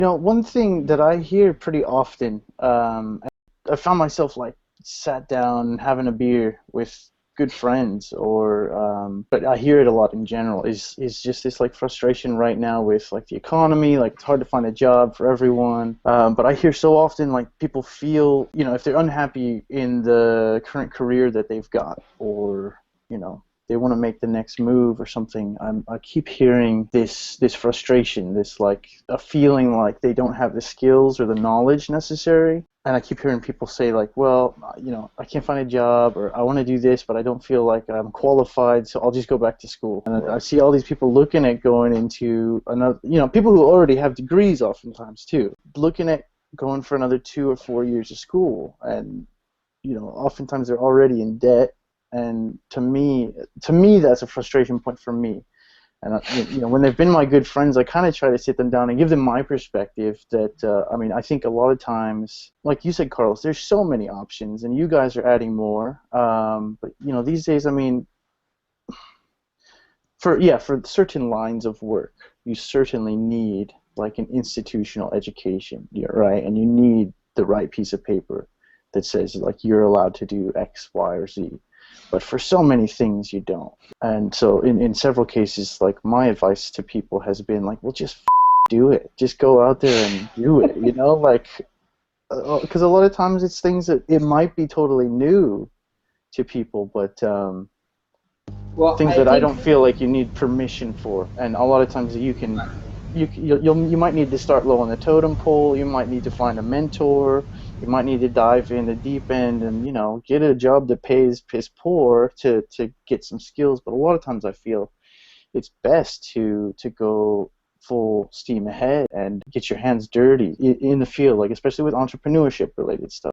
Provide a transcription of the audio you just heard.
One thing that I hear pretty often, I found myself like sat down having a beer with good friends, or but I hear it a lot in general. Is just this like frustration right now with like the economy. Like it's hard to find a job for everyone. But I hear so often like people feel, if they're unhappy in the current career that they've got, or they want to make the next move or something. I keep hearing this frustration, this like a feeling like they don't have the skills or the knowledge necessary. And I keep hearing people say like, well, I can't find a job, or I want to do this, but I don't feel like I'm qualified, so I'll just go back to school. And I see all these people looking at going into another, people who already have degrees oftentimes too, looking at going for another 2 or 4 years of school. And, oftentimes they're already in debt. And to me, that's a frustration point for me. And when they've been my good friends, I kind of try to sit them down and give them my perspective. That I think a lot of times, like you said, Carlos, there's so many options, and you guys are adding more. But these days, for certain lines of work, you certainly need like an institutional education, right? And you need the right piece of paper that says like you're allowed to do X, Y, or Z. But for so many things, you don't. And so in several cases, like my advice to people has been like, well, just do it. Just go out there and do it, like, because a lot of times it's things that it might be totally new to people, but Well, things I that I think don't feel like you need permission for. And a lot of times you might need to start low on the totem pole. You might need to find a mentor. You might need to dive in the deep end and get a job that pays piss poor to get some skills. But a lot of times I feel it's best to go full steam ahead and get your hands dirty in the field, like especially with entrepreneurship related stuff.